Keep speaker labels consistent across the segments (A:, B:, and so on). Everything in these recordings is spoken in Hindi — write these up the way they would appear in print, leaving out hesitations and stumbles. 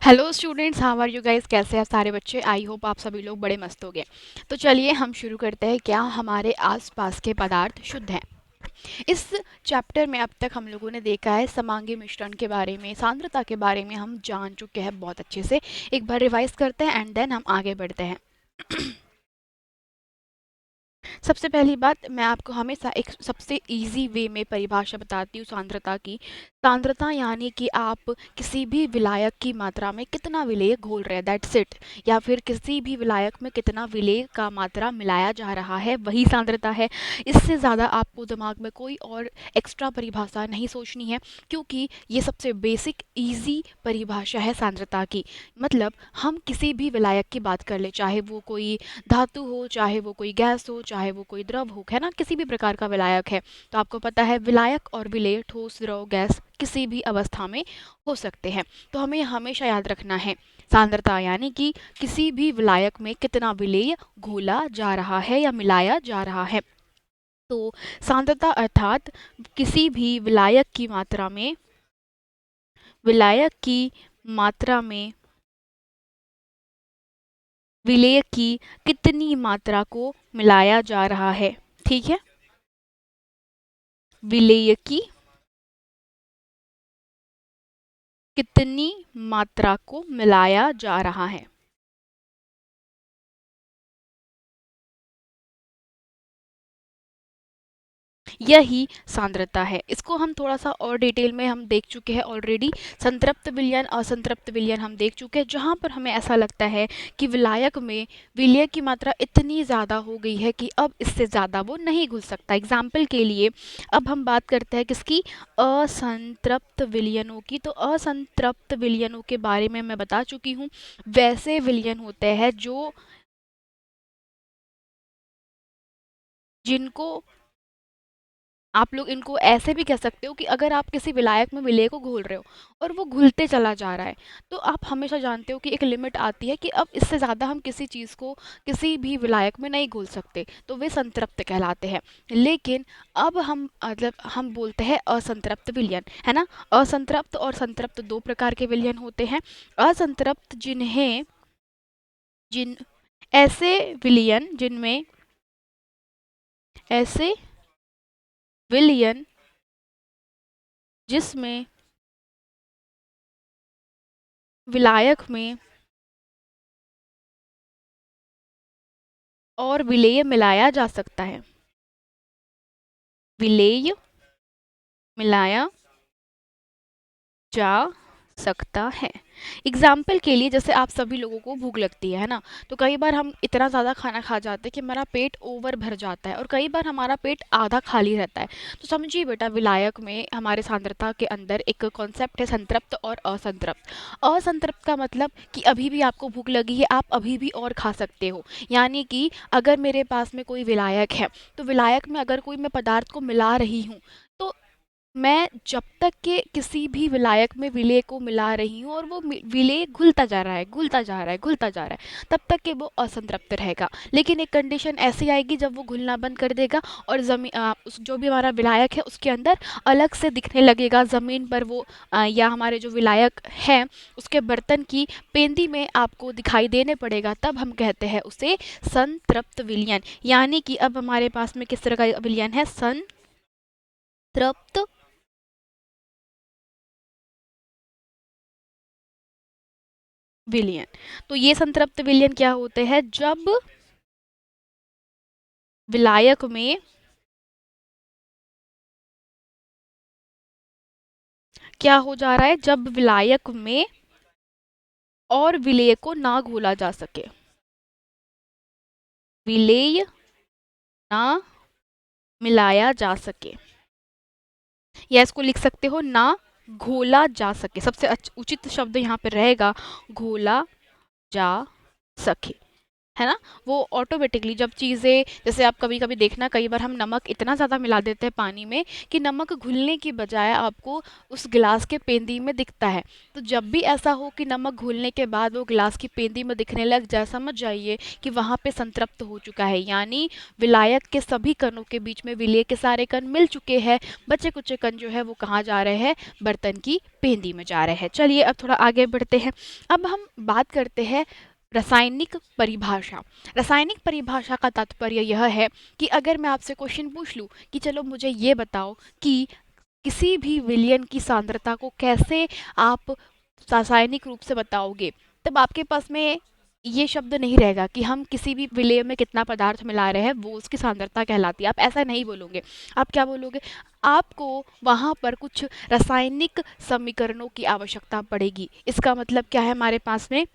A: Hello students, how are you guys? कैसे हैं सारे बच्चे? आई होप आप सभी लोग बड़े मस्त हो गए। तो चलिए हम शुरू करते हैं। क्या हमारे आसपास के पदार्थ शुद्ध हैं? इस चैप्टर में अब तक हम लोगों ने देखा है समांगी मिश्रण के बारे में, सांद्रता के बारे में हम जान चुके हैं बहुत अच्छे से। एक बार रिवाइज करते हैं एंड देन हम आगे बढ़ते हैं। सबसे पहली बात, मैं आपको हमेशा एक सबसे इजी वे में परिभाषा बताती हूँ सांद्रता की। सांद्रता यानी कि आप किसी भी विलायक की मात्रा में कितना विलेय घोल रहे हैं, दैट्स इट। या फिर किसी भी विलायक में कितना विलेय का मात्रा मिलाया जा रहा है, वही सांद्रता है। इससे ज़्यादा आपको दिमाग में कोई और एक्स्ट्रा परिभाषा नहीं सोचनी है, क्योंकि ये सबसे बेसिक ईजी परिभाषा है सांद्रता की। मतलब हम किसी भी विलायक की बात कर ले, चाहे वो कोई धातु हो, चाहे वो कोई गैस हो, चाहे वो कोई द्रव हो, है ना, किसी भी प्रकार का विलायक है। तो आपको पता है विलायक और विलेय ठोस, द्रव, गैस किसी भी अवस्था में हो सकते हैं। तो हमें हमेशा याद रखना है सांद्रता यानी कि किसी भी विलायक में कितना विलेय घोला जा रहा है या मिलाया जा रहा है। तो सांद्रता अर्थात किसी भी विलायक की मात्रा में विलेय की कितनी मात्रा को मिलाया जा रहा है। ठीक है, विलेय की कितनी मात्रा को मिलाया जा रहा है, यही सांद्रता है। इसको हम थोड़ा सा और डिटेल में हम देख चुके हैं ऑलरेडी। संतृप्त विलयन, असंतृप्त विलयन हम देख चुके हैं, जहाँ पर हमें ऐसा लगता है कि विलायक में विलेय की मात्रा इतनी ज़्यादा हो गई है कि अब इससे ज़्यादा वो नहीं घुल सकता। एग्जाम्पल के लिए अब हम बात करते हैं किसकी? असंतृप्त विलयनों की। तो असंतृप्त विलयनों के बारे में मैं बता चुकी हूँ। वैसे विलयन होते हैं जो जिनको आप लोग इनको ऐसे भी कह सकते हो कि अगर आप किसी विलायक में विलेय को घोल रहे हो और वो घुलते चला जा रहा है, तो आप हमेशा जानते हो कि एक लिमिट आती है कि अब इससे ज़्यादा हम किसी चीज़ को किसी भी विलायक में नहीं घोल सकते, तो वे संतृप्त कहलाते हैं। लेकिन अब हम मतलब हम बोलते हैं असंतृप्त विलयन, है ना। असंतृप्त और संतृप्त दो प्रकार के विलयन होते हैं। असंतृप्त जिन ऐसे विलयन जिनमें ऐसे विलयन जिसमें विलायक में और विलेय मिलाया जा सकता है, विलेय मिलाया जा सकता है। एग्जाम्पल के लिए, जैसे आप सभी लोगों को भूख लगती है ना, तो कई बार हम इतना ज़्यादा खाना खा जाते हैं कि हमारा पेट ओवर भर जाता है और कई बार हमारा पेट आधा खाली रहता है। तो समझिए बेटा, विलायक में हमारे सांद्रता के अंदर एक कॉन्सेप्ट है संतृप्त और असंतृप्त। असंतृप्त का मतलब कि अभी भी आपको भूख लगी है, आप अभी भी और खा सकते हो। यानी कि अगर मेरे पास में कोई विलायक है, तो विलायक में अगर कोई मैं पदार्थ को मिला रही हूँ, तो मैं जब तक के किसी भी विलायक में विलेय को मिला रही हूँ और वो विलेय घुलता जा रहा है, घुलता जा रहा है, घुलता जा रहा है, तब तक के वो असंतृप्त रहेगा। लेकिन एक कंडीशन ऐसी आएगी जब वो घुलना बंद कर देगा और जो भी हमारा विलायक है उसके अंदर अलग से दिखने लगेगा, ज़मीन पर वो या हमारे जो विलायक है उसके बर्तन की पेंदी में आपको दिखाई देने पड़ेगा, तब हम कहते हैं उसे संतृप्त विलयन। यानी कि अब हमारे पास में किस तरह का विलयन है? संतृप्त विलयन। तो ये संतृप्त विलयन क्या होते हैं? जब विलायक में क्या हो जा रहा है? जब विलायक में और विलेय को ना घोला जा सके, विलेय ना मिलाया जा सके, या इसको लिख सकते हो ना घोला जा सके। सबसे उचित शब्द यहाँ पे रहेगा घोला जा सके। है ना? वो ऑटोमेटिकली जब चीज़ें, जैसे आप कभी कभी देखना, कई बार हम नमक इतना ज़्यादा मिला देते हैं पानी में कि नमक घुलने की बजाय आपको उस गिलास के पेंदी में दिखता है। तो जब भी ऐसा हो कि नमक घुलने के बाद वो गिलास की पेंदी में दिखने लग जाए, समझ जाइए कि वहाँ पे संतृप्त हो चुका है, यानी विलायक के सभी कणों के बीच में विलेय के सारे कण मिल चुके हैं। बचे कुचे कण जो है वो कहाँ जा रहे हैं? बर्तन की पेंदी में जा रहे हैं। चलिए अब थोड़ा आगे बढ़ते हैं। अब हम बात करते हैं रासायनिक परिभाषा। रासायनिक परिभाषा का तात्पर्य यह है कि अगर मैं आपसे क्वेश्चन पूछ लूँ कि चलो मुझे ये बताओ कि किसी भी विलयन की सांद्रता को कैसे आप रासायनिक रूप से बताओगे, तब आपके पास में ये शब्द नहीं रहेगा कि हम किसी भी विलेय में कितना पदार्थ मिला रहे हैं वो उसकी सांद्रता कहलाती है। आप ऐसा नहीं बोलोगे। आप क्या बोलोगे? आपको वहाँ पर कुछ रासायनिक समीकरणों की आवश्यकता पड़ेगी। इसका मतलब क्या है हमारे पास में?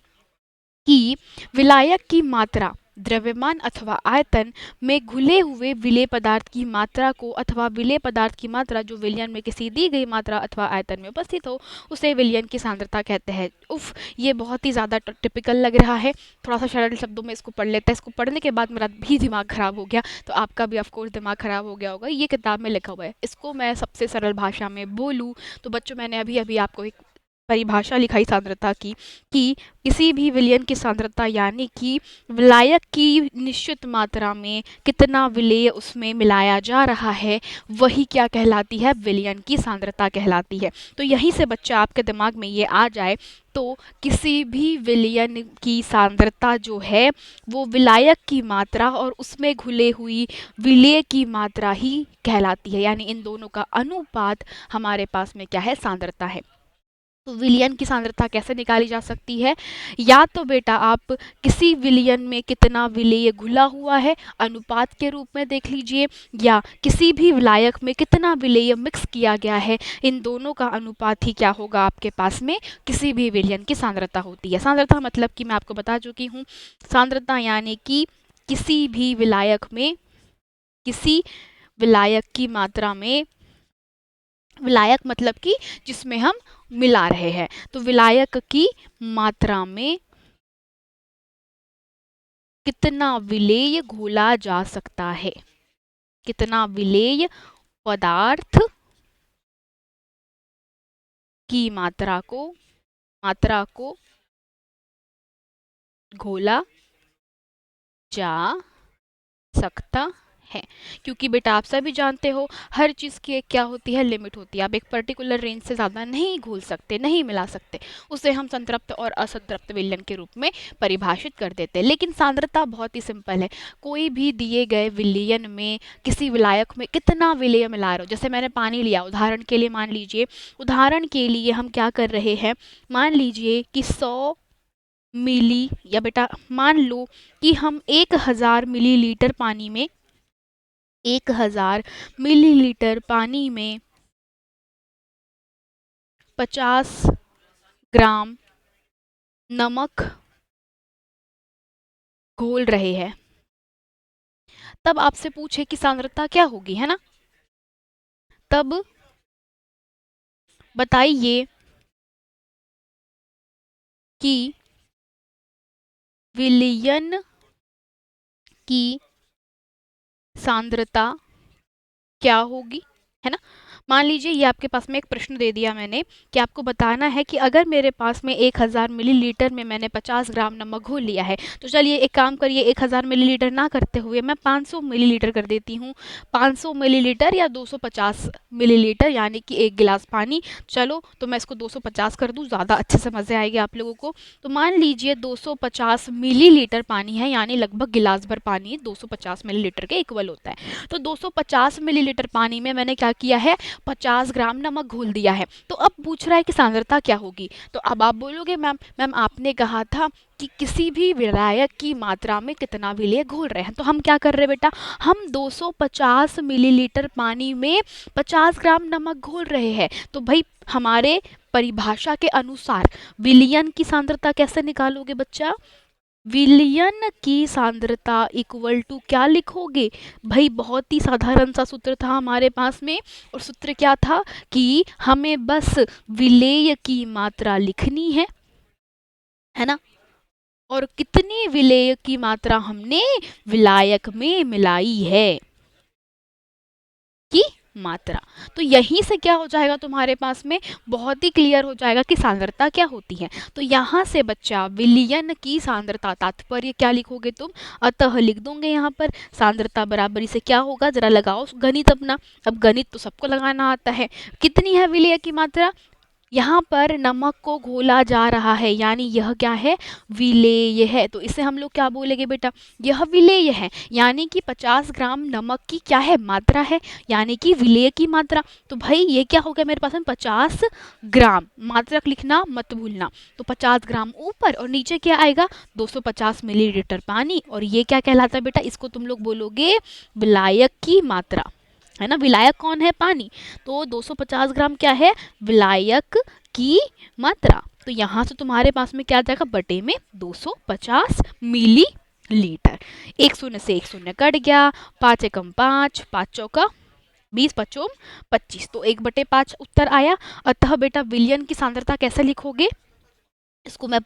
A: कि विलायक की मात्रा द्रव्यमान अथवा आयतन में घुले हुए विलेय पदार्थ की मात्रा को, अथवा विलेय पदार्थ की मात्रा जो विलयन में किसी दी गई मात्रा अथवा आयतन में उपस्थित हो, उसे विलयन की सांद्रता कहते हैं। उफ, ये बहुत ही ज़्यादा टिपिकल लग रहा है। थोड़ा सा सरल शब्दों में इसको पढ़ लेते हैं। इसको पढ़ने के बाद मेरा भी दिमाग खराब हो गया, तो आपका भी ऑफकोर्स दिमाग खराब हो गया होगा। ये किताब में लिखा हुआ है, इसको मैं सबसे सरल भाषा में बोलूँ तो बच्चों, मैंने अभी अभी आपको एक परिभाषा लिखाई सांद्रता की, कि किसी भी विलयन की सांद्रता यानी कि विलायक की निश्चित मात्रा में कितना विलेय उसमें मिलाया जा रहा है, वही क्या कहलाती है? विलयन की सांद्रता कहलाती है। तो यहीं से बच्चा आपके दिमाग में ये आ जाए, तो किसी भी विलयन की सांद्रता जो है वो विलायक की मात्रा और उसमें घुले हुई विलेय की मात्रा ही कहलाती है, यानी इन दोनों का अनुपात हमारे पास में क्या है? सांद्रता है। तो विलयन की सांद्रता कैसे निकाली जा सकती है? या तो बेटा आप किसी विलयन में कितना विलेय घुला हुआ है अनुपात के रूप में देख लीजिए, या किसी भी विलायक में कितना विलेय मिक्स किया गया है, इन दोनों का अनुपात ही क्या होगा आपके पास में? किसी भी विलयन की सांद्रता होती है। सांद्रता मतलब कि मैं आपको बता चुकी हूँ, सांद्रता यानी कि किसी भी विलायक में, किसी विलायक की मात्रा में, विलायक मतलब कि जिसमें हम मिला रहे हैं, तो विलायक की मात्रा में कितना विलेय घोला जा सकता है, कितना विलेय पदार्थ की मात्रा को घोला जा सकता है। क्योंकि बेटा आप सभी जानते हो हर चीज़ की एक क्या होती है? लिमिट होती है। आप एक पर्टिकुलर रेंज से ज़्यादा नहीं घोल सकते, नहीं मिला सकते। उसे हम संतृप्त और असंतृप्त विलयन के रूप में परिभाषित कर देते हैं। लेकिन सांद्रता बहुत ही सिंपल है। कोई भी दिए गए विलयन में किसी विलायक में कितना विलेय मिला रहे हो, जैसे मैंने पानी लिया उदाहरण के लिए, मान लीजिए उदाहरण के लिए हम क्या कर रहे हैं, मान लीजिए कि 100 मिली, या बेटा मान लो कि हम 1000 मिलीलीटर पानी में, 1000 मिलीलीटर पानी में 50 ग्राम नमक घोल रहे हैं। तब आपसे पूछे कि सांद्रता क्या होगी, है ना? तब बताइए कि विलयन की सांद्रता क्या होगी, है ना? मान लीजिए ये आपके पास में एक प्रश्न दे दिया मैंने कि आपको बताना है कि अगर मेरे पास में 1000 मिलीलीटर में मैंने 50 ग्राम नमक घोल लिया है, तो चलिए एक काम करिए, 1000 मिलीलीटर ना करते हुए मैं 500 मिलीलीटर कर देती हूँ। 500 मिलीलीटर या 250 मिलीलीटर, यानी कि एक गिलास पानी। चलो तो मैं इसको 250 कर दूँ, ज़्यादा अच्छे से मज़े आएंगे आप लोगों को। तो मान लीजिए 250 मिलीलीटर पानी है, यानी लगभग गिलास भर पानी 250 मिलीलीटर के इक्वल होता है। तो 250 मिलीलीटर पानी में मैंने क्या किया है? 50 ग्राम नमक घोल दिया है। तो अब पूछ रहा है कि सांद्रता क्या होगी। तो अब आप बोलोगे मैम मैम आपने कहा था कि किसी भी विलायक की मात्रा में कितना विलेय घोल रहे हैं। तो हम क्या कर रहे हैं बेटा, हम 250 मिलीलीटर पानी में 50 ग्राम नमक घोल रहे हैं। तो भाई हमारे परिभाषा के अनुसार विलयन की सांद्रता कैसे निकालोगे बच्चा? विलयन की सांद्रता इक्वल टू क्या लिखोगे? भाई बहुत ही साधारण सा सूत्र था हमारे पास में, और सूत्र क्या था कि हमें बस विलेय की मात्रा लिखनी है ना? और कितनी विलेय की मात्रा हमने विलायक में मिलाई है की मात्रा। तो यहीं से क्या हो जाएगा तुम्हारे पास में, बहुत ही क्लियर हो जाएगा कि सांद्रता क्या होती है। तो यहाँ से बच्चा विलयन की सांद्रता, तात्पर्य क्या लिखोगे तुम, अतः लिख दोगे यहाँ पर। सांद्रता बराबरी से क्या होगा, जरा लगाओ गणित अपना। अब गणित तो सबको लगाना आता है। कितनी है विलेय की मात्रा, यहाँ पर नमक को घोला जा रहा है, यानी यह क्या है, विलेय है। तो इसे हम लोग क्या बोलेंगे बेटा, यह विलेय है, यानी कि 50 ग्राम नमक की क्या है, मात्रा है, यानी कि विलेय की मात्रा। तो भाई ये क्या हो गया मेरे पास में, 50 ग्राम, मात्रक लिखना मत भूलना। तो 50 ग्राम ऊपर और नीचे क्या आएगा, 250 मिलीलीटर पानी। और ये क्या कहलाता है बेटा, इसको तुम लोग बोलोगे विलायक की मात्रा, है ना। विलायक कौन है, पानी। तो 250 ग्राम क्या है, विलायक की मात्रा। तो यहाँ से तुम्हारे पास में क्या आ जाएगा, बटे में 250 मिली लीटर। एक शून्य से एक शून्य कट गया, 5 एकम 5, 5 चौका 20, 5 25, तो 1/5 उत्तर आया। अतः बेटा विलयन की सांद्रता कैसे लिखोगे, इसको मैं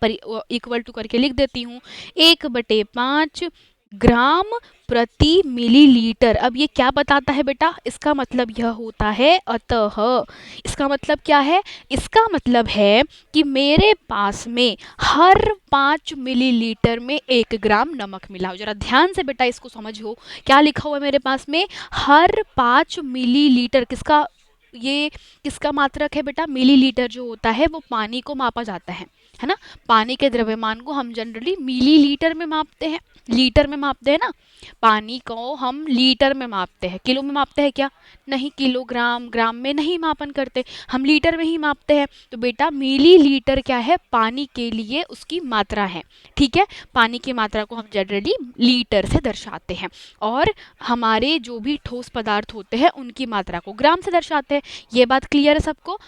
A: इक्वल टू करके लिख देती हूँ, 1/5 ग्राम प्रति मिलीलीटर। अब ये क्या बताता है बेटा, इसका मतलब यह होता है अतः, इसका मतलब क्या है, इसका मतलब है कि मेरे पास में हर 5 मिलीलीटर में 1 ग्राम नमक मिला हो। जरा ध्यान से बेटा इसको समझो, क्या लिखा हुआ है मेरे पास में, हर 5 मिलीलीटर, किसका, ये किसका मात्रक है बेटा, मिलीलीटर जो होता है वो पानी को मापा जाता है ना। पानी के द्रव्यमान को हम जनरली मिलीलीटर में मापते हैं, लीटर में मापते हैं ना। पानी को हम लीटर में मापते हैं, किलो में मापते हैं क्या, नहीं, किलोग्राम ग्राम में नहीं मापन करते, हम लीटर में ही मापते हैं। तो बेटा मिलीलीटर क्या है, पानी के लिए उसकी मात्रा है, ठीक है। पानी की मात्रा को हम जनरली लीटर से दर्शाते हैं, और हमारे जो भी ठोस पदार्थ होते हैं उनकी मात्रा को ग्राम से दर्शाते हैं। ये बात क्लियर है सबको,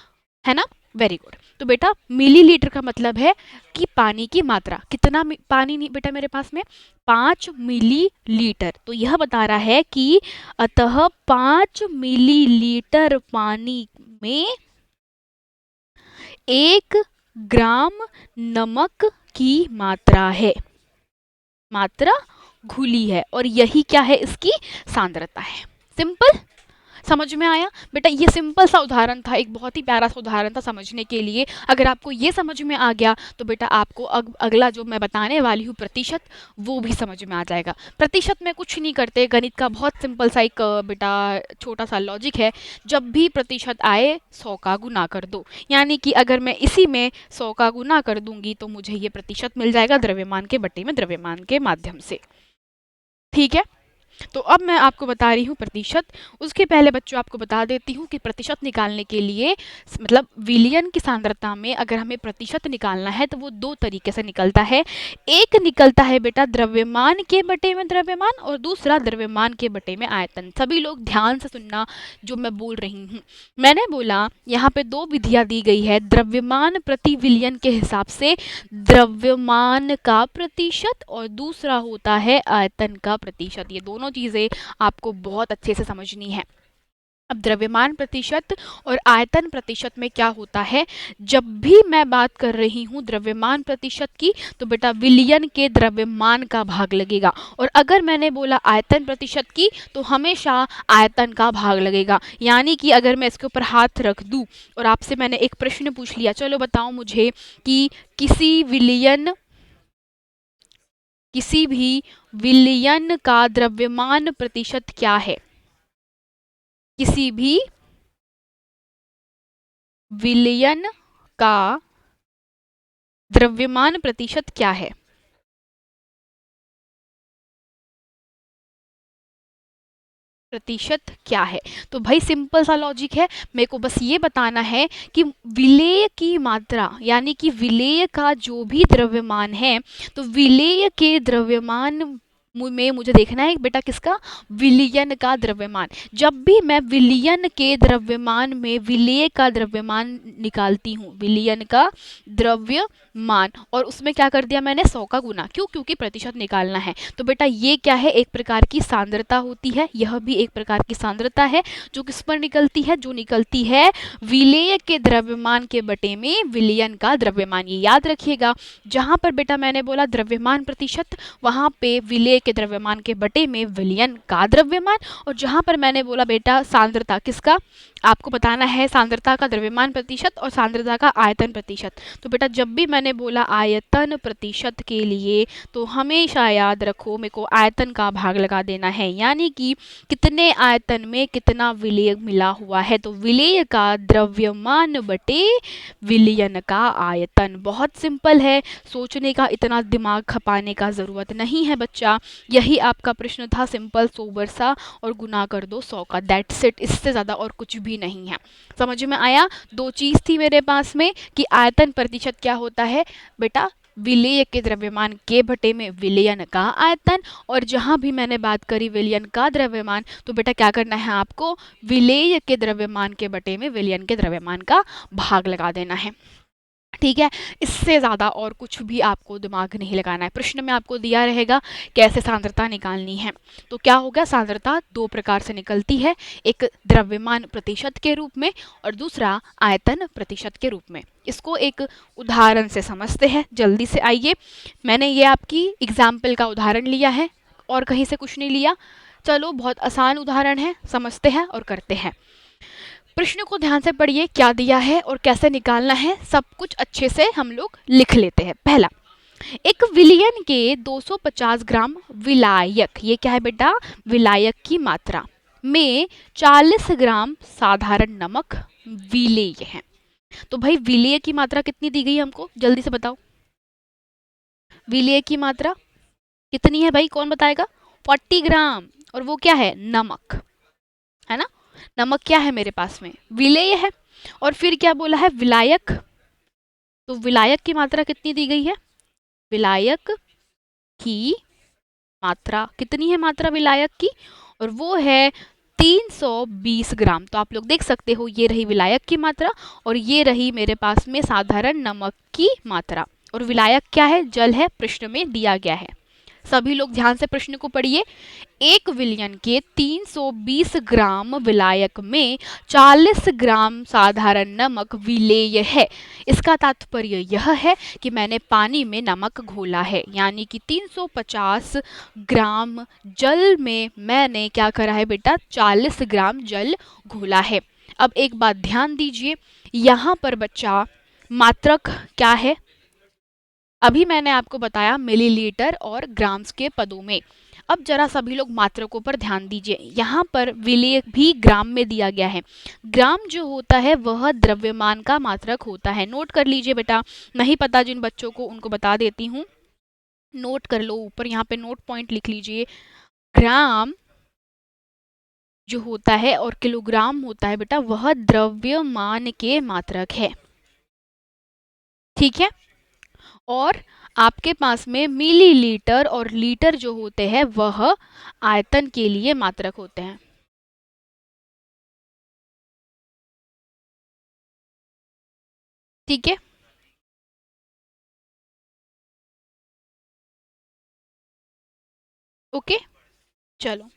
A: है ना, वेरी गुड। तो बेटा मिलीलीटर का मतलब है कि पानी की मात्रा, कितना पानी नहीं बेटा मेरे पास में, 5 मिलीलीटर। तो यह बता रहा है कि अतः 5 मिलीलीटर पानी में 1 ग्राम नमक की मात्रा है, मात्रा घुली है, और यही क्या है, इसकी सांद्रता है। सिंपल, समझ में आया बेटा, ये सिंपल सा उदाहरण था, एक बहुत ही प्यारा सा उदाहरण था समझने के लिए। अगर आपको ये समझ में आ गया तो बेटा आपको अगला जो मैं बताने वाली हूँ प्रतिशत, वो भी समझ में आ जाएगा। प्रतिशत में कुछ नहीं करते, गणित का बहुत सिंपल सा एक बेटा छोटा सा लॉजिक है, जब भी प्रतिशत आए 100 का गुना कर दो, यानी कि अगर मैं इसी में 100 का गुना कर दूंगी तो मुझे ये प्रतिशत मिल जाएगा द्रव्यमान के बटे में द्रव्यमान के माध्यम से, ठीक है। तो अब मैं आपको बता रही हूँ प्रतिशत। उसके पहले बच्चों आपको बता देती हूँ कि प्रतिशत निकालने के लिए, मतलब विलयन की सांद्रता में अगर हमें प्रतिशत निकालना है तो वो 2 तरीके से निकलता है। एक निकलता है बेटा द्रव्यमान के बटे में द्रव्यमान, और दूसरा द्रव्यमान के बटे में आयतन। सभी लोग ध्यान से सुनना जो मैं बोल रही हूँ। मैंने बोला यहाँ पे 2 विधियाँ दी गई है, द्रव्यमान प्रति विलयन के हिसाब से द्रव्यमान का प्रतिशत, और दूसरा होता है आयतन का प्रतिशत। ये दोनों चीज़ें आपको बहुत अच्छे से समझनी है। अब द्रव्यमान प्रतिशत और आयतन प्रतिशत में क्या होता है, जब भी मैं बात कर रही हूँ द्रव्यमान प्रतिशत की, तो बेटा विलयन के द्रव्यमान का भाग लगेगा, और अगर मैंने बोला आयतन प्रतिशत की तो हमेशा आयतन का भाग लगेगा। यानी कि अगर मैं इसके ऊपर हाथ रख दूँ और आपसे मैंने एक प्रश्न पूछ लिया, चलो बताओ मुझे कि किसी भी विलयन का द्रव्यमान प्रतिशत क्या है, किसी भी विलयन का द्रव्यमान प्रतिशत क्या है, प्रतिशत क्या है। तो भाई सिंपल सा लॉजिक है, मेरे को बस ये बताना है कि विलेय की मात्रा, यानी कि विलेय का जो भी द्रव्यमान है, तो विलेय के द्रव्यमान में मुझे देखना है बेटा किसका, विलयन का द्रव्यमान। जब भी मैं विलयन के द्रव्यमान में विलेय का द्रव्यमान निकालती हूँ, विलयन का द्रव्यमान, और उसमें क्या कर दिया मैंने, 100 का गुना, क्यों, क्योंकि प्रतिशत निकालना है। तो बेटा ये क्या है, एक प्रकार की सांद्रता होती है, यह भी एक प्रकार की सांद्रता है जो किस पर निकलती है, जो निकलती है विलेय के द्रव्यमान के बटे में विलयन का द्रव्यमान। ये याद रखिएगा, जहां पर बेटा मैंने बोला द्रव्यमान प्रतिशत, वहां पे विलेय के द्रव्यमान के बटे में विलयन का द्रव्यमान, और जहां पर मैंने बोला बेटा सांद्रता किसका, आपको बताना है सांद्रता का द्रव्यमान प्रतिशत और सांद्रता का आयतन प्रतिशत। तो बेटा जब भी मैंने बोला आयतन प्रतिशत के लिए, तो हमेशा याद रखो मेरे को आयतन का भाग लगा देना है, यानी कि कितने आयतन में कितना विलेय मिला हुआ है, तो विलेय का द्रव्यमान बटे विलयन का आयतन। बहुत सिंपल है, सोचने का इतना दिमाग खपाने का ज़रूरत नहीं है बच्चा। यही आपका प्रश्न था, सिंपल सोबर सा, और गुना कर दो 100 का, दैट्स इट, इससे ज़्यादा और कुछ भी नहीं है। समझ में आया? दो चीज़ थी मेरे पास में कि आयतन प्रतिशत क्या होता है बेटा, विलेय के द्रव्यमान के बटे में विलयन का आयतन, और जहां भी मैंने बात करी विलयन का द्रव्यमान, तो बेटा क्या करना है आपको, विलेय के द्रव्यमान के बटे में विलयन के द्रव्यमान का भाग लगा देना है। ठीक है, इससे ज़्यादा और कुछ भी आपको दिमाग नहीं लगाना है। प्रश्न में आपको दिया रहेगा कैसे सांद्रता निकालनी है। तो क्या होगा, सांद्रता दो प्रकार से निकलती है, एक द्रव्यमान प्रतिशत के रूप में और दूसरा आयतन प्रतिशत के रूप में। इसको एक उदाहरण से समझते हैं, जल्दी से आइए। मैंने ये आपकी एग्जाम्पल का उदाहरण लिया है और कहीं से कुछ नहीं लिया। चलो, बहुत आसान उदाहरण है, समझते हैं और करते हैं। प्रश्न को ध्यान से पढ़िए, क्या दिया है और कैसे निकालना है, सब कुछ अच्छे से हम लोग लिख लेते हैं। पहला, एक विलयन के 250 ग्राम विलायक, ये क्या है बेटा, विलायक की मात्रा में 40 ग्राम साधारण नमक विलेय है। तो भाई विलेय की मात्रा कितनी दी गई हमको, जल्दी से बताओ। विलेय की मात्रा कितनी है भाई, कौन बताएगा, 40 ग्राम, और वो क्या है, नमक, है ना। नमक क्या है मेरे पास में, विलेय है। और फिर क्या बोला है, विलायक, तो विलायक की मात्रा कितनी दी गई है, विलायक की मात्रा कितनी है, मात्रा विलायक की, और वो है 320 ग्राम। तो आप लोग देख सकते हो, ये रही विलायक की मात्रा और ये रही मेरे पास में साधारण नमक की मात्रा। और विलायक क्या है, जल है, प्रश्न में दिया गया है। सभी लोग ध्यान से प्रश्न को पढ़िए। एक विलयन के 320 ग्राम विलायक में 40 ग्राम साधारण नमक विलेय है। इसका तात्पर्य यह है कि मैंने पानी में नमक घोला है, यानी कि 350 ग्राम जल में मैंने क्या करा है बेटा, 40 ग्राम जल घोला है। अब एक बात ध्यान दीजिए, यहाँ पर बच्चा मात्रक क्या है, अभी मैंने आपको बताया मिलीलीटर और ग्राम्स के पदों में। अब जरा सभी लोग मात्रकों पर ध्यान दीजिए, यहाँ पर विलेय भी ग्राम में दिया गया है। ग्राम जो होता है वह द्रव्यमान का मात्रक होता है, नोट कर लीजिए बेटा, नहीं पता जिन बच्चों को उनको बता देती हूँ, नोट कर लो, ऊपर यहाँ पे नोट पॉइंट लिख लीजिए। ग्राम जो होता है और किलोग्राम होता है बेटा, वह द्रव्यमान के मात्रक है, ठीक है। और आपके पास में मिलीलीटर और लीटर जो होते हैं वह आयतन के लिए मात्रक होते हैं, ठीक है। ओके, चलो,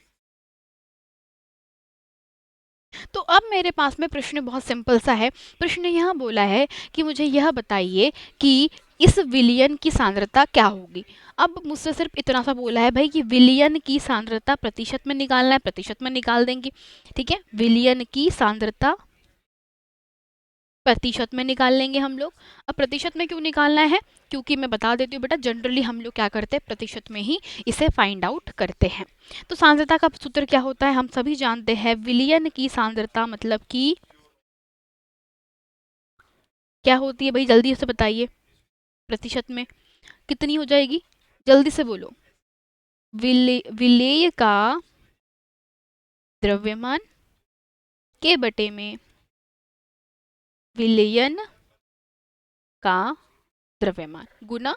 A: तो अब मेरे पास में प्रश्न बहुत सिंपल सा है। प्रश्न यहाँ बोला है कि मुझे यह बताइए कि इस विलयन की सांद्रता क्या होगी। अब मुझसे सिर्फ इतना सा बोला है भाई कि विलयन की सांद्रता प्रतिशत में निकालना है, प्रतिशत में निकाल देंगे, ठीक है। विलयन की सांद्रता प्रतिशत में निकाल लेंगे हम लोग। अब प्रतिशत में क्यों निकालना है, क्योंकि मैं बता देती हूँ बेटा, जनरली हम लोग क्या करते हैं, प्रतिशत में ही इसे फाइंड आउट करते हैं। तो सांद्रता का सूत्र क्या होता है, हम सभी जानते हैं, विलयन की सांद्रता मतलब कि क्या होती है भाई, जल्दी से बताइए, प्रतिशत में कितनी हो जाएगी, जल्दी से बोलो। विलेय का द्रव्यमान के बटे में विलयन का द्रव्यमान गुना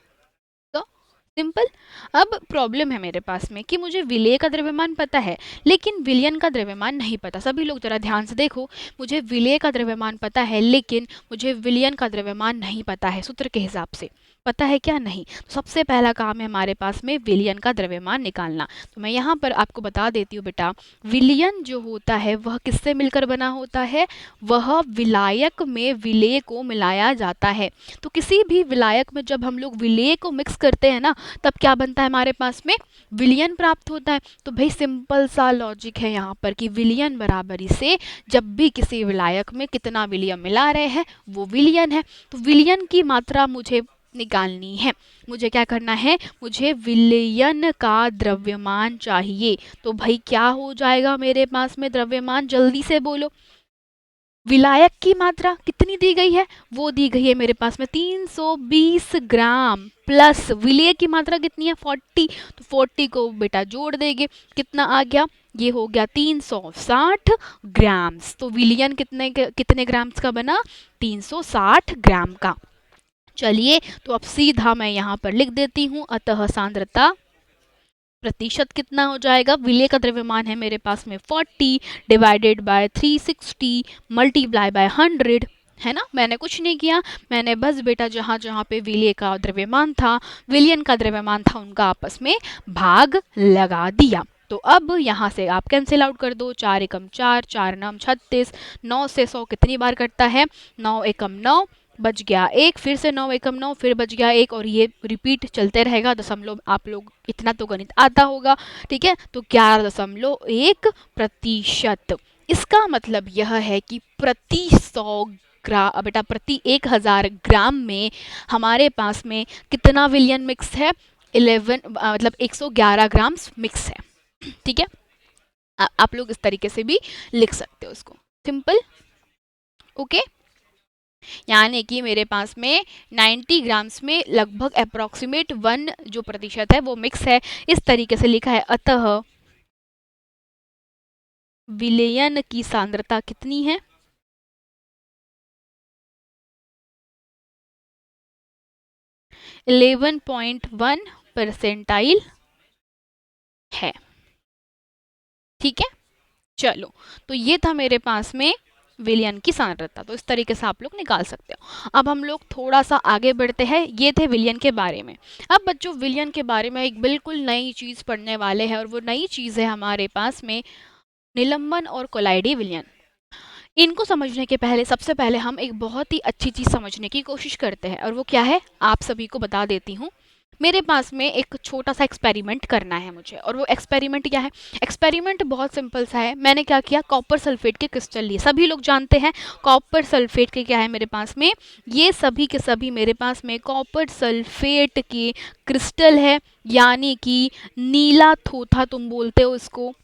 A: सिंपल। अब प्रॉब्लम है मेरे पास में कि मुझे विलेय का द्रव्यमान पता है लेकिन विलयन का द्रव्यमान नहीं पता। सभी लोग जरा ध्यान से देखो, मुझे विलेय का द्रव्यमान पता है लेकिन मुझे विलयन का द्रव्यमान नहीं पता है। सूत्र के हिसाब से पता है क्या? नहीं। तो सबसे पहला काम है हमारे पास में विलयन का द्रव्यमान निकालना। तो मैं यहाँ पर आपको बता देती हूँ बेटा, विलयन जो होता है वह किससे मिलकर बना होता है? वह विलायक में विलेय को मिलाया जाता है। तो किसी भी विलायक में जब हम लोग विलेय को मिक्स करते हैं ना, तब क्या बनता है हमारे पास में? विलयन प्राप्त होता है। तो भाई सिंपल सा लॉजिक है यहाँ पर कि विलयन बराबरी से जब भी किसी विलायक में कितना विलयन मिला रहे हैं वो विलयन है। तो विलयन की मात्रा मुझे निकालनी है। मुझे क्या करना है? मुझे विलयन का द्रव्यमान चाहिए। तो भाई क्या हो जाएगा मेरे पास में द्रव्यमान? जल्दी से बोलो। विलायक की मात्रा कितनी दी गई है? वो दी गई है मेरे पास में 320 ग्राम, प्लस विलेय की मात्रा कितनी है? 40। तो 40 को बेटा जोड़ देंगे, कितना आ गया? ये हो गया 360 ग्राम्स। तो विलियन कितने ग्राम्स का बना? 360 ग्राम का। चलिए, तो अब सीधा मैं यहाँ पर लिख देती हूँ, अतः सांद्रता प्रतिशत कितना हो जाएगा? विलेय का द्रव्यमान है मेरे पास में 40 डिवाइडेड बाय 360 मल्टीप्लाई बाय 100, है ना। मैंने कुछ नहीं किया, मैंने बस बेटा जहाँ जहाँ पे विलेय का द्रव्यमान था, विलयन का द्रव्यमान था, उनका आपस में भाग लगा दिया। तो अब यहाँ से आप कैंसिल आउट कर दो। 4 एकम 4, 4 नम 36, 9 से 100 कितनी बार कटता है? 9 एकम 9, बच गया एक, फिर से 9 एकम 9, फिर बच गया एक, और ये रिपीट चलते रहेगा। दशमलव आप लोग इतना तो गणित आता होगा, ठीक है। तो 11.1%। इसका मतलब यह है कि प्रति 100 ग्राम बेटा, प्रति 1000 ग्राम में हमारे पास में कितना विलयन मिक्स है? 11 मतलब 111 ग्राम्स मिक्स है, ठीक है। आप लोग इस तरीके से भी लिख सकते हो उसको, सिंपल। ओके, यानी कि मेरे पास में 90 ग्राम्स में लगभग अप्रोक्सीमेट 1 जो प्रतिशत है वो मिक्स है। इस तरीके से लिखा है। अतः विलयन की सांद्रता कितनी है? 11.1 परसेंटाइल है, ठीक है। चलो, तो ये था मेरे पास में विलयन की सांद्रता। तो इस तरीके से आप लोग निकाल सकते हो। अब हम लोग थोड़ा सा आगे बढ़ते हैं। ये थे विलयन के बारे में। अब बच्चों, विलयन के बारे में एक बिल्कुल नई चीज़ पढ़ने वाले हैं, और वो नई चीज़ है हमारे पास में निलंबन और कोलाइडी विलयन। इनको समझने के पहले सबसे पहले हम एक बहुत ही अच्छी चीज़ समझने की कोशिश करते हैं, और वो क्या है आप सभी को बता देती हूँ। मेरे पास में एक छोटा सा एक्सपेरिमेंट करना है मुझे, और वो एक्सपेरिमेंट क्या है? एक्सपेरिमेंट बहुत सिंपल सा है। मैंने क्या किया? कॉपर सल्फेट के क्रिस्टल लिए। सभी लोग जानते हैं कॉपर सल्फेट के क्या है मेरे पास में, ये सभी के सभी मेरे पास में कॉपर सल्फेट के क्रिस्टल है, यानी कि नीला थोथा तुम बोलते हो इसको,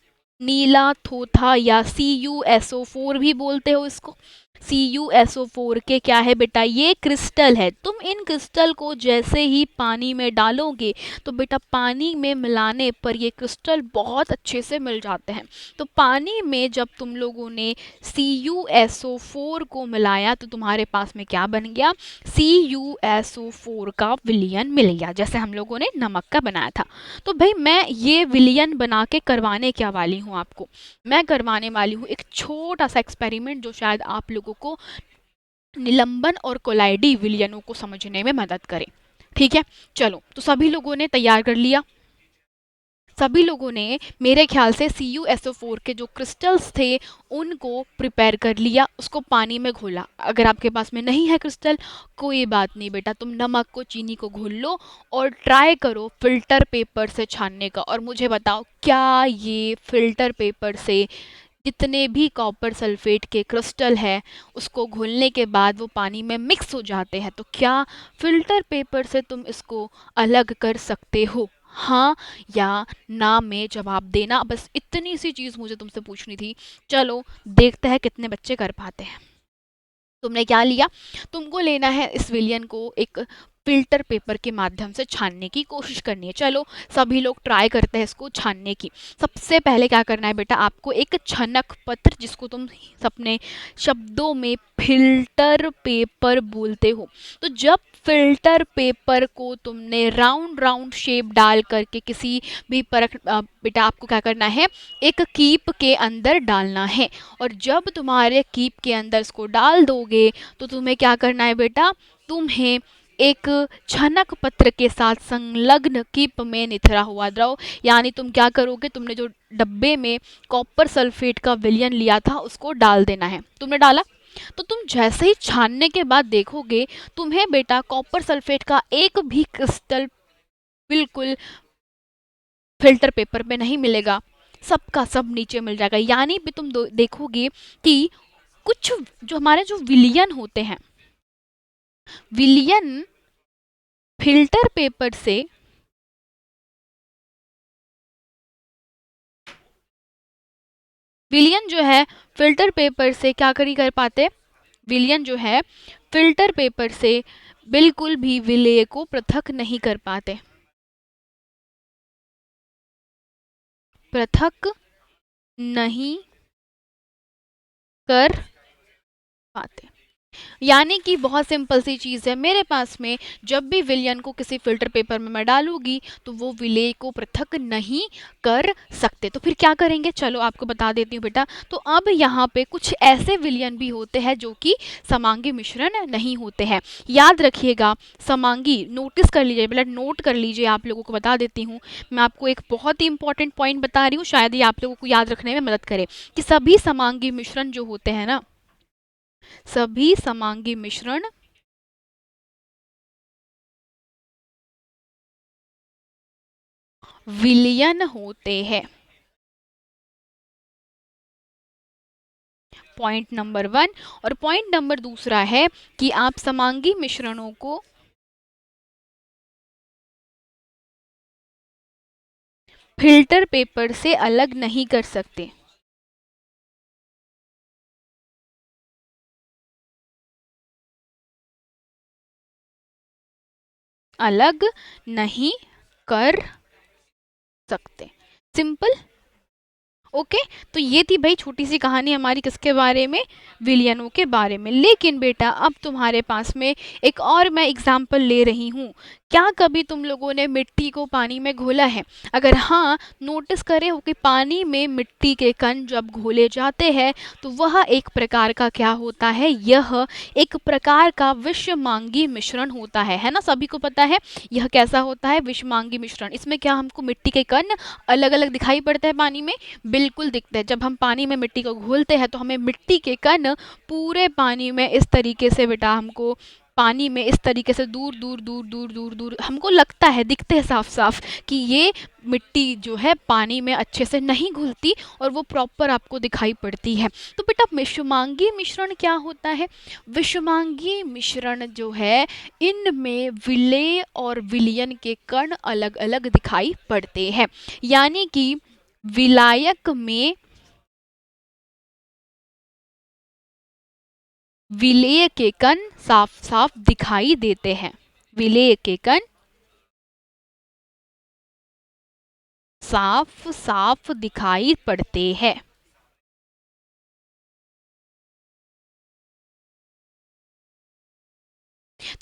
A: नीला थोथा, या CuSO4 भी बोलते हो इसको। CuSO4 के क्या है बेटा? ये क्रिस्टल है। तुम इन क्रिस्टल को जैसे ही पानी में डालोगे तो बेटा पानी में मिलाने पर ये क्रिस्टल बहुत अच्छे से मिल जाते हैं। तो पानी में जब तुम लोगों ने CuSO4 को मिलाया तो तुम्हारे पास में क्या बन गया? CuSO4 का विलयन मिल गया, जैसे हम लोगों ने नमक का बनाया था। तो भाई मैं ये विलयन बना के करवाने क्या वाली हूँ आपको? मैं करवाने वाली हूँ एक छोटा सा एक्सपेरिमेंट जो शायद आप लोगों को निलंबन और कोलाइडी विलयनों को समझने में मदद करे, ठीक है। चलो, तो सभी लोगों ने तैयार कर लिया। सभी लोगों ने मेरे ख्याल से CuSO4 के जो क्रिस्टल्स थे उनको प्रिपेयर कर लिया, उसको पानी में घोला। अगर आपके पास में नहीं है क्रिस्टल, कोई बात नहीं बेटा, तुम नमक को, चीनी को घोल लो और ट्राई करो फिल्टर पेपर से छानने का, और मुझे बताओ क्या ये फिल्टर पेपर से जितने भी कॉपर सल्फेट के क्रिस्टल है उसको घोलने के बाद वो पानी में मिक्स हो जाते हैं, तो क्या फिल्टर पेपर से तुम इसको अलग कर सकते हो? हाँ या ना में जवाब देना। बस इतनी सी चीज़ मुझे तुमसे पूछनी थी। चलो, देखते हैं कितने बच्चे कर पाते हैं। तुमने क्या लिया? तुमको लेना है इस विलियन को एक फिल्टर पेपर के माध्यम से छानने की कोशिश करनी है। चलो सभी लोग ट्राई करते हैं इसको छानने की। सबसे पहले क्या करना है बेटा, आपको एक छनक पत्र, जिसको तुम अपने शब्दों में फिल्टर पेपर बोलते हो, तो जब फिल्टर पेपर को तुमने राउंड राउंड शेप डाल करके किसी भी बेटा आपको क्या करना है, एक कीप के अंदर डालना है। और जब तुम्हारे कीप के अंदर इसको डाल दोगे तो तुम्हें क्या करना है बेटा, तुम्हें एक छनक पत्र के साथ संलग्न कीप में निथरा हुआ द्रव, यानी तुम क्या करोगे, तुमने जो डब्बे में कॉपर सल्फेट का विलयन लिया था उसको डाल देना है। तुमने डाला तो तुम जैसे ही छानने के बाद देखोगे, तुम्हें बेटा कॉपर सल्फेट का एक भी क्रिस्टल बिल्कुल फिल्टर पेपर में नहीं मिलेगा, सबका सब नीचे मिल जाएगा। यानी भी तुम देखोगे कि कुछ जो हमारे जो विलियन होते हैं, विलियन फिल्टर पेपर से विलियन जो है फिल्टर पेपर से क्या कर पाते, विलियन जो है फिल्टर पेपर से बिल्कुल भी विलेय को पृथक नहीं कर पाते, पृथक नहीं कर पाते। यानी कि बहुत सिंपल सी चीज़ है, मेरे पास में जब भी विलयन को किसी फिल्टर पेपर में मैं डालूंगी तो वो विलेय को पृथक नहीं कर सकते। तो फिर क्या करेंगे, चलो आपको बता देती हूँ बेटा। तो अब यहाँ पे कुछ ऐसे विलयन भी होते हैं जो कि समांगी मिश्रण नहीं होते हैं। याद रखिएगा, समांगी नोटिस कर लीजिए, बेटा नोट कर लीजिए, आप लोगों को बता देती हूँ। मैं आपको एक बहुत ही इंपॉर्टेंट पॉइंट बता रही हूँ, शायद ये आप लोगों को याद रखने में मदद करे कि सभी समांगी मिश्रण जो होते हैं ना, सभी समांगी मिश्रण विलयन होते हैं। Point number 1। और पॉइंट नंबर दूसरा है कि आप समांगी मिश्रणों को फिल्टर पेपर से अलग नहीं कर सकते, अलग नहीं कर सकते। सिंपल। ओके, तो ये थी भाई छोटी सी कहानी हमारी किसके बारे में, विलयनों के बारे में। लेकिन बेटा अब तुम्हारे पास में एक और मैं एग्जाम्पल ले रही हूँ। क्या कभी तुम लोगों ने मिट्टी को पानी में घोला है? अगर हाँ, नोटिस करे हो कि पानी में मिट्टी के कण जब घोले जाते हैं तो वह एक प्रकार का क्या होता है, यह एक प्रकार का विषमांगी मिश्रण होता है ना, सभी को पता है यह कैसा होता है, विषमांगी मिश्रण। इसमें क्या हमको मिट्टी के कण अलग अलग दिखाई पड़ते हैं पानी में? बिल्कुल दिखते हैं। जब हम पानी में मिट्टी को घोलते हैं तो हमें मिट्टी के कण पूरे पानी में इस तरीके से बेटा हमको पानी में इस तरीके से दूर दूर दूर दूर दूर दूर हमको लगता है, दिखते हैं साफ साफ कि ये मिट्टी जो है पानी में अच्छे से नहीं घुलती और वो प्रॉपर आपको दिखाई पड़ती है। तो बेटा विषमांगी मिश्रण क्या होता है? विषमांगी मिश्रण जो है इनमें विलेय और विलयन के कण अलग अलग दिखाई पड़ते हैं। यानी कि विलायक में विलेय के कण साफ साफ दिखाई देते हैं, विलेय के कण साफ साफ दिखाई पड़ते हैं।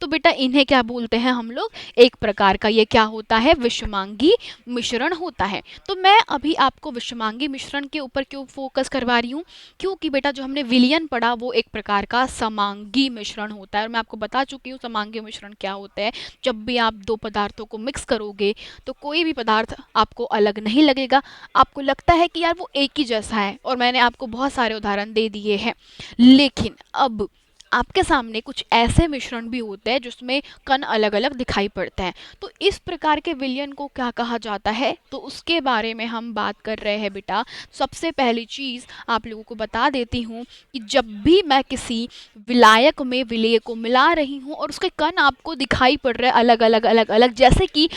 A: तो बेटा इन्हें क्या बोलते हैं हम लोग, एक प्रकार का ये क्या होता है, विषमांगी मिश्रण होता है। तो मैं अभी आपको विषमांगी मिश्रण के ऊपर क्यों फोकस करवा रही हूँ, क्योंकि बेटा जो हमने विलयन पढ़ा वो एक प्रकार का समांगी मिश्रण होता है, और मैं आपको बता चुकी हूँ समांगी मिश्रण क्या होता है। जब भी आप दो पदार्थों को मिक्स करोगे तो कोई भी पदार्थ आपको अलग नहीं लगेगा, आपको लगता है कि यार वो एक ही जैसा है, और मैंने आपको बहुत सारे उदाहरण दे दिए हैं। लेकिन अब आपके सामने कुछ ऐसे मिश्रण भी होते हैं जिसमें कण अलग अलग दिखाई पड़ते हैं। तो इस प्रकार के विलयन को क्या कहा जाता है, तो उसके बारे में हम बात कर रहे हैं बेटा। सबसे पहली चीज़ आप लोगों को बता देती हूँ कि जब भी मैं किसी विलायक में विलेय को मिला रही हूँ और उसके कण आपको दिखाई पड़ रहे हैं अलग अलग अलग अलग, जैसे कि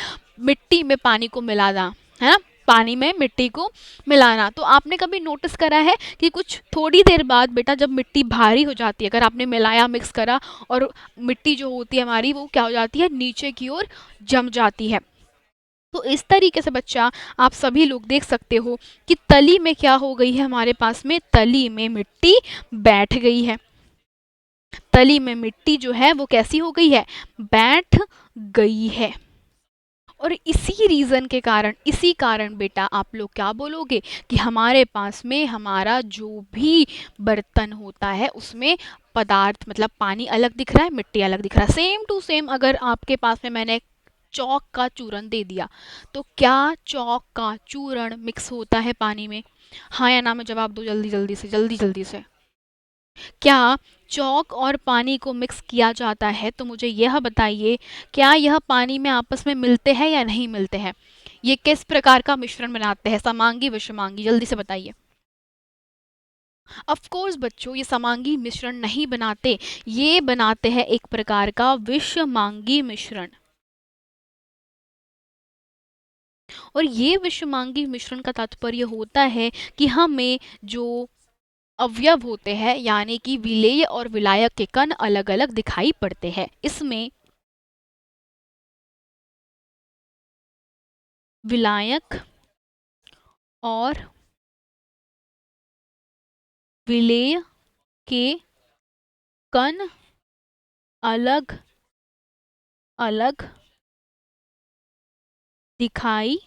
A: मिट्टी में पानी को मिलाना है ना, पानी में मिट्टी को मिलाना। तो आपने कभी नोटिस करा है कि कुछ थोड़ी देर बाद बेटा जब मिट्टी भारी हो जाती है, अगर आपने मिलाया मिक्स करा और मिट्टी जो होती है हमारी वो क्या हो जाती है, नीचे की ओर जम जाती है। तो इस तरीके से बच्चा आप सभी लोग देख सकते हो कि तली में क्या हो गई है, हमारे पास में तली में मिट्टी बैठ गई है। तली में मिट्टी जो है वो कैसी हो गई है, बैठ गई है। और इसी रीज़न के कारण, इसी कारण बेटा आप लोग क्या बोलोगे कि हमारे पास में हमारा जो भी बर्तन होता है उसमें पदार्थ मतलब पानी अलग दिख रहा है, मिट्टी अलग दिख रहा है। सेम टू सेम अगर आपके पास में मैंने चौक का चूरन दे दिया तो क्या चौक का चूरन मिक्स होता है पानी में? हाँ या ना में जवाब दो जल्दी जल्दी से, जल्दी जल्दी से। क्या चौक और पानी को मिक्स किया जाता है? तो मुझे यह बताइए, क्या यह पानी में आपस में मिलते हैं या नहीं मिलते हैं? ये किस प्रकार का मिश्रण बनाते हैं, समांगी विषमांगी? जल्दी से बताइए। ऑफ कोर्स बच्चों, ये समांगी मिश्रण नहीं बनाते, ये बनाते हैं एक प्रकार का विषमांगी मिश्रण। और ये विषमांगी मिश्रण का तात्पर्य होता है कि हमें जो अवयव होते हैं यानी कि विलेय और विलायक के कण अलग अलग दिखाई पड़ते हैं। इसमें विलायक और विलेय के कण अलग अलग दिखाई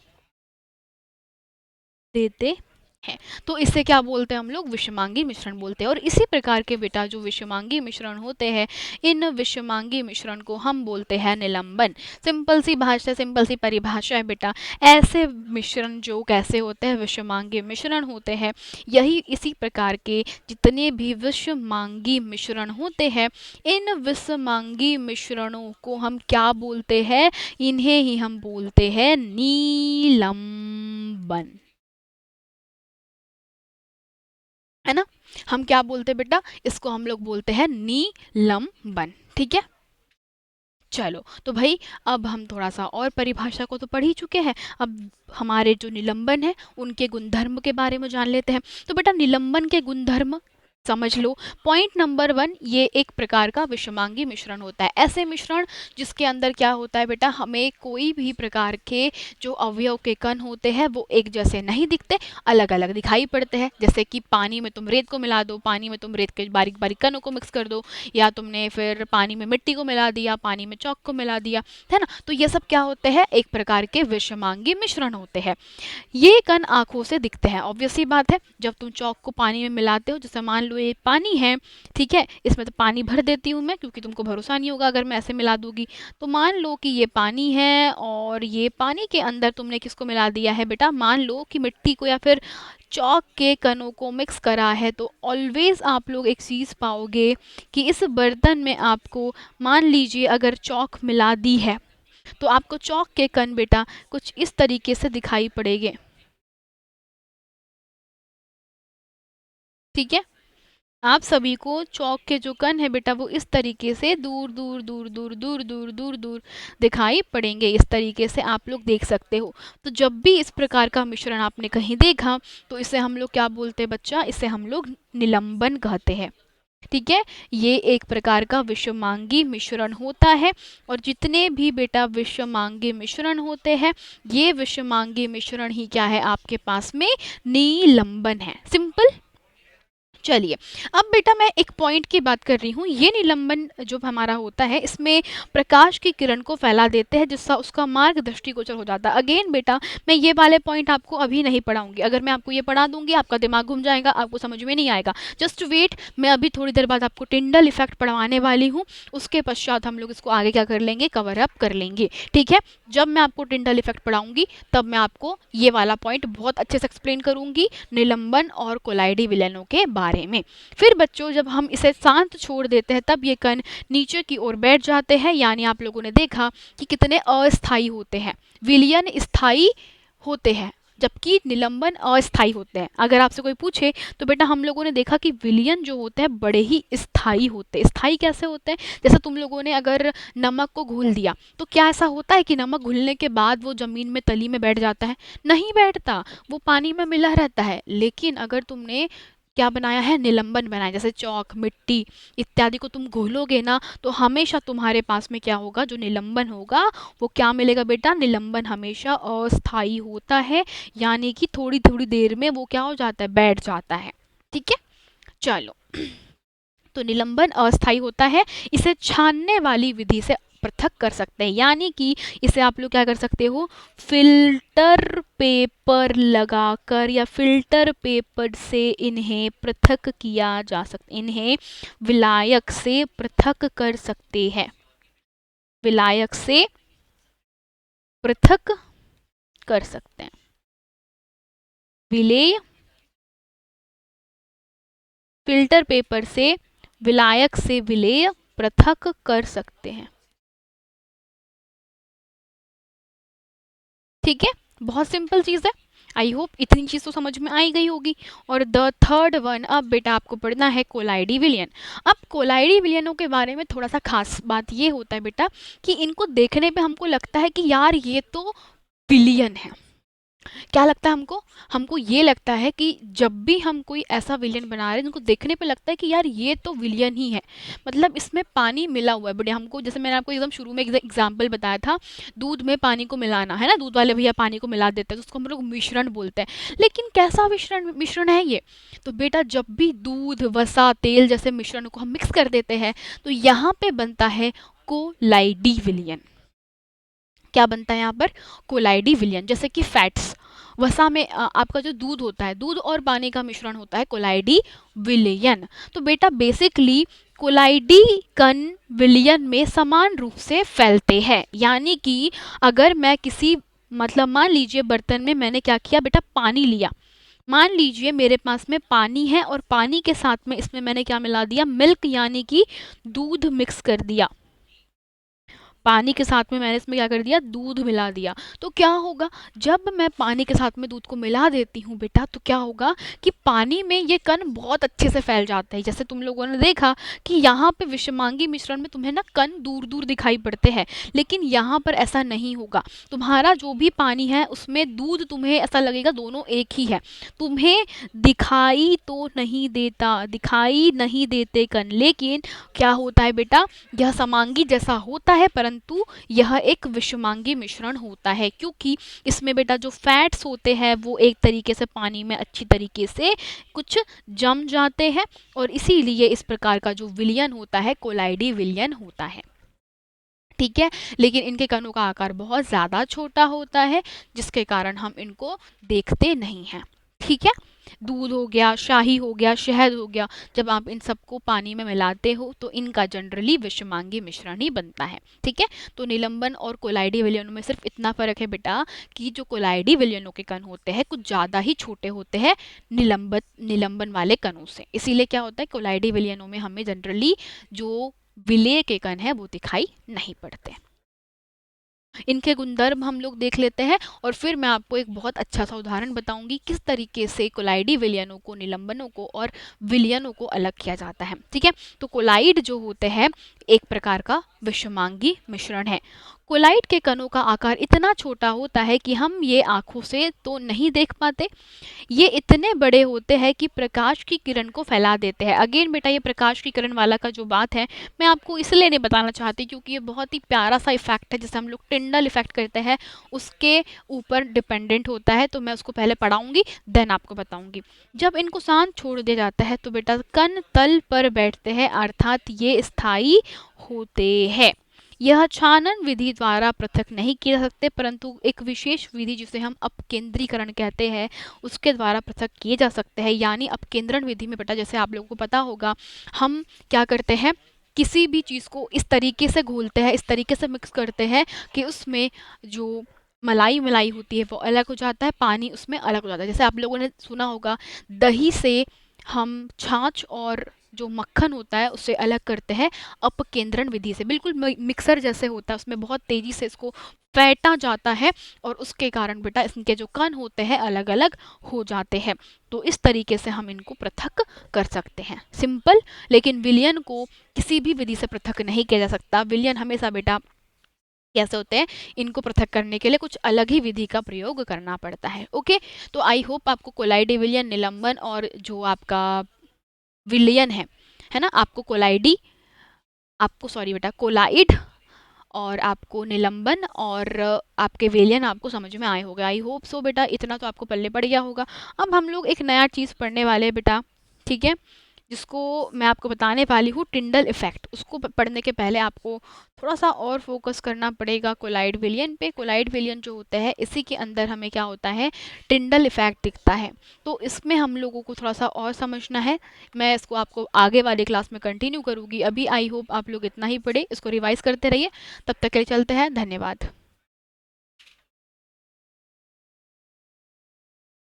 A: देते हैं। तो इसे क्या बोलते हैं हम लोग? विषमांगी मिश्रण बोलते हैं। और इसी प्रकार के बेटा जो विषमांगी मिश्रण होते हैं, इन विषमांगी मिश्रण को हम बोलते हैं निलंबन। सिंपल सी भाषा, सिंपल सी परिभाषा है बेटा। ऐसे मिश्रण जो कैसे होते हैं, विषमांगी मिश्रण होते हैं। यही इसी प्रकार के जितने भी विषमांगी मिश्रण होते हैं, इन विषमांगी मिश्रणों को हम क्या बोलते हैं? इन्हें ही हम बोलते हैं नीलंबन, है ना। हम क्या बोलते हैं बेटा? इसको हम लोग बोलते हैं नीलंबन। ठीक है, चलो तो भाई अब हम थोड़ा सा और परिभाषा को तो पढ़ ही चुके हैं, अब हमारे जो निलंबन है उनके गुणधर्म के बारे में जान लेते हैं। तो बेटा निलंबन के गुणधर्म समझ लो। पॉइंट नंबर 1, ये एक प्रकार का विषमांगी मिश्रण होता है। ऐसे मिश्रण जिसके अंदर क्या होता है बेटा, हमें कोई भी प्रकार के जो अवयव के कण होते हैं वो एक जैसे नहीं दिखते, अलग अलग दिखाई पड़ते हैं। जैसे कि पानी में तुम रेत को मिला दो, पानी में तुम रेत के बारीक बारीक कणों को मिक्स कर दो, या तुमने फिर पानी में मिट्टी को मिला दिया, पानी में चौक को मिला दिया, है ना। तो ये सब क्या होते हैं? एक प्रकार के विषमांगी मिश्रण होते हैं। ये कण आंखों से दिखते हैं, ऑब्वियस सी बात है। जब तुम चौक को पानी में मिलाते हो, जैसे मान लो ये पानी है, ठीक है, इसमें तो पानी भर देती हूँ मैं क्योंकि तुमको भरोसा नहीं होगा अगर मैं ऐसे मिला दूंगी। तो मान लो कि ये पानी है और ये पानी के अंदर तुमने किसको मिला दिया है बेटा? मान लो कि मिट्टी को या फिर चौक के कणों को मिक्स करा है। तो ऑलवेज आप लोग एक चीज़ पाओगे कि इस बर्तन में आपको, मान लीजिए अगर चौक मिला दी है, तो आपको चौक के कण बेटा कुछ इस तरीके से दिखाई पड़ेंगे। ठीक है, आप सभी को चौक के जो कण है बेटा वो इस तरीके से दूर दूर दूर दूर दूर दूर दूर दूर दिखाई पड़ेंगे। इस तरीके से आप लोग देख सकते हो। तो जब भी इस प्रकार का मिश्रण आपने कहीं देखा तो इसे हम लोग क्या बोलते हैं बच्चा? इसे हम लोग निलंबन कहते हैं। ठीक है, ये एक प्रकार का विषमांगी मिश्रण होता है। और जितने भी बेटा विषमांगी मिश्रण होते हैं, ये विषमांगी मिश्रण ही क्या है आपके पास में? निलंबन है। सिंपल। चलिए, अब बेटा मैं एक पॉइंट की बात कर रही हूँ। ये निलंबन जो हमारा होता है इसमें प्रकाश की किरण को फैला देते हैं जिससे उसका मार्ग दृष्टिगोचर हो जाता है। अगेन बेटा मैं ये वाले पॉइंट आपको अभी नहीं पढ़ाऊंगी, अगर मैं आपको ये पढ़ा दूंगी आपका दिमाग घूम जाएगा, आपको समझ में नहीं आएगा। जस्ट वेट, मैं अभी थोड़ी देर बाद आपको टिंडल इफेक्ट पढ़वाने वाली हूँ, उसके पश्चात हम लोग इसको आगे क्या कर लेंगे? कवर अप कर लेंगे। ठीक है, जब मैं आपको टिंडल इफेक्ट पढ़ाऊंगी तब मैं आपको ये वाला पॉइंट बहुत अच्छे से एक्सप्लेन करूंगी, निलंबन और कोलाइडी विलयनों के बारे में। फिर बच्चों जब हम इसे शांत छोड़ देते हैं तब ये कण नीचे की ओर बैठ जाते हैं, यानी आप लोगों ने देखा कि कितने अस्थायी होते हैं। विलयन स्थायी होते हैं जबकि निलंबन अस्थाई होते हैं। अगर आपसे कोई पूछे तो बेटा हम लोगों ने देखा कि विलयन जो होते हैं बड़े ही स्थाई होते हैं। स्थाई कैसे होते हैं? जैसे तुम लोगों ने अगर नमक को घोल दिया तो क्या ऐसा होता है कि नमक घुलने के बाद वो जमीन में तली में बैठ जाता है? नहीं बैठता, वो पानी में मिला रहता है। लेकिन अगर तुमने क्या बनाया है, निलंबन बनाया, जैसे चौक, मिट्टी इत्यादि को तुम घोलोगे ना तो हमेशा तुम्हारे पास में क्या होगा, जो निलंबन होगा वो क्या मिलेगा बेटा, निलंबन हमेशा अस्थाई होता है, यानी कि थोड़ी थोड़ी देर में वो क्या हो जाता है, बैठ जाता है। ठीक है, चलो। तो निलंबन अस्थाई होता है, इसे छानने वाली विधि से पृथक कर सकते हैं, यानी कि इसे आप लोग क्या कर सकते हो, फिल्टर पेपर लगाकर या फिल्टर पेपर से इन्हें पृथक किया जा सकता, इन्हें विलायक से पृथक कर सकते हैं, विलायक से पृथक कर सकते हैं। विलेय, फिल्टर पेपर से विलायक से विलेय पृथक कर सकते हैं। ठीक है, बहुत सिंपल चीज है। आई होप इतनी चीज तो समझ में आई गई होगी। और द थर्ड वन, अब बेटा आपको पढ़ना है कोलाइडी विलियन। अब कोलाइडी विलियनों के बारे में थोड़ा सा खास बात ये होता है बेटा कि इनको देखने पे हमको लगता है कि यार ये तो विलियन है। क्या लगता है हमको, हमको ये लगता है कि जब भी हम कोई ऐसा विलियन बना रहे हैं जिनको देखने पे लगता है कि यार ये तो विलियन ही है, मतलब इसमें पानी मिला हुआ है। बड़े हमको, जैसे मैंने आपको एकदम शुरू में एग्जांपल बताया था, दूध में पानी को मिलाना है ना, दूध वाले भैया पानी को मिला देते हैं तो उसको हम लोग मिश्रण बोलते हैं। लेकिन कैसा मिश्रण मिश्रण है ये, तो बेटा जब भी दूध, वसा, तेल जैसे मिश्रण को हम मिक्स कर देते हैं तो यहाँ पे बनता है कोलाइडी विलियन। क्या बनता है यहाँ पर, कोलाइडी विलियन। जैसे कि फैट्स, वसा में आपका जो दूध होता है, दूध और पानी का मिश्रण होता है कोलाइडी विलियन। तो बेटा बेसिकली कोलाइडी कण विलियन में समान रूप से फैलते हैं, यानी कि अगर मैं किसी, मतलब मान लीजिए बर्तन में मैंने क्या किया बेटा, पानी लिया, मान लीजिए मेरे पास में पानी है और पानी के साथ में इसमें मैंने क्या मिला दिया, मिल्क, यानी कि दूध मिक्स कर दिया, पानी के साथ में मैंने इसमें क्या कर दिया, दूध मिला दिया। तो क्या होगा, जब मैं पानी के साथ में दूध को मिला देती हूँ बेटा तो क्या होगा कि पानी में ये कण बहुत अच्छे से फैल जाते हैं। जैसे तुम लोगों ने देखा कि यहाँ पे विषमांगी मिश्रण में तुम्हें ना कण दूर दूर दिखाई पड़ते हैं, लेकिन यहाँ पर ऐसा नहीं होगा। तुम्हारा जो भी पानी है उसमें दूध तुम्हें ऐसा लगेगा दोनों एक ही है, तुम्हें दिखाई तो नहीं देता, दिखाई नहीं देते कण, लेकिन क्या होता है बेटा, यह समांगी जैसा होता है परंतु यह एक विषमांगी मिश्रण होता है, क्योंकि इसमें बेटा जो फैट्स होते हैं वो एक तरीके से पानी में अच्छी तरीके से कुछ जम जाते हैं, और इसीलिए इस प्रकार का जो विलियन होता है कोलाइडी विलियन होता है। ठीक है, लेकिन इनके कणों का आकार बहुत ज़्यादा छोटा होता है जिसके कारण हम इनको देखते नहीं हैं। ठीक है, दूध हो गया, शाही हो गया, शहद हो गया, जब आप इन सबको पानी में मिलाते हो तो इनका जनरली विषमांगी मिश्रण ही बनता है। ठीक है, तो निलंबन और कोलाइडी विलयनों में सिर्फ इतना फर्क है बेटा कि जो कोलाइडी विलयनों के कण होते हैं कुछ ज़्यादा ही छोटे होते हैं निलंबन वाले कणों से। इसीलिए क्या होता है, कोलाइडी विलयनों में हमें जनरली जो विलेय के कण है वो दिखाई नहीं पड़ते। इनके गुणधर्म हम लोग देख लेते हैं और फिर मैं आपको एक बहुत अच्छा सा उदाहरण बताऊंगी किस तरीके से कोलाइडी विलयनों को, निलंबनों को और विलयनों को अलग किया जाता है। ठीक है, तो कोलाइड जो होते हैं एक प्रकार का विषमांगी मिश्रण है। कोलाइड के कणों का आकार इतना छोटा होता है कि हम ये आंखों से तो नहीं देख पाते, ये इतने बड़े होते हैं कि प्रकाश की किरण को फैला देते हैं। अगेन बेटा ये प्रकाश की किरण वाला का जो बात है मैं आपको इसलिए नहीं बताना चाहती क्योंकि ये बहुत ही प्यारा सा इफेक्ट है जिसे हम लोग टिंडल इफेक्ट करते हैं, उसके ऊपर डिपेंडेंट होता है, तो मैं उसको पहले पढ़ाऊंगी देन आपको बताऊंगी। जब इनको शांत छोड़ दिया जाता है तो बेटा कण तल पर बैठते हैं, अर्थात ये स्थायी होते हैं। यह छानन विधि द्वारा पृथक नहीं किए जा सकते परंतु एक विशेष विधि जिसे हम अपकेंद्रीकरण कहते हैं उसके द्वारा पृथक किए जा सकते हैं। यानी अपकेंद्रण विधि में बेटा जैसे आप लोगों को पता होगा हम क्या करते हैं, किसी भी चीज़ को इस तरीके से घोलते हैं, इस तरीके से मिक्स करते हैं कि उसमें जो मलाई मलाई होती है वो अलग हो जाता है, पानी उसमें अलग हो जाता है। जैसे आप लोगों ने सुना होगा दही से हम छाछ और जो मक्खन होता है उससे अलग करते हैं अपकेंद्रण विधि से। बिल्कुल मिक्सर जैसे होता है, उसमें बहुत तेजी से इसको फेंटा जाता है और उसके कारण बेटा इनके जो कण होते हैं अलग अलग हो जाते हैं। तो इस तरीके से हम इनको पृथक कर सकते हैं, सिंपल। लेकिन विलयन को किसी भी विधि से पृथक नहीं किया जा सकता। विलयन हमेशा बेटा कैसे होते हैं, इनको पृथक करने के लिए कुछ अलग ही विधि का प्रयोग करना पड़ता है। ओके, तो आई होप आपको कोलाइडी विलयन, निलंबन और जो आपका विलयन है ना, आपको कोलाइडी, आपको सॉरी बेटा कोलाइड और आपको निलंबन और आपके विलयन आपको समझ में आए होगा। आई होप सो बेटा, इतना तो आपको पल्ले पड़ गया होगा। अब हम लोग एक नया चीज़ पढ़ने वाले हैं बेटा, ठीक है, जिसको मैं आपको बताने वाली हूँ, टिंडल इफेक्ट। उसको पढ़ने के पहले आपको थोड़ा सा और फोकस करना पड़ेगा कोलाइड विलियन पे। कोलाइड विलियन जो होता है इसी के अंदर हमें क्या होता है, टिंडल इफेक्ट दिखता है। तो इसमें हम लोगों को थोड़ा सा और समझना है। मैं इसको आपको आगे वाली क्लास में कंटिन्यू करूँगी। अभी आई होप आप लोग इतना ही पढ़े, इसको रिवाइज करते रहिए। तब तक के लिए चलते हैं, धन्यवाद।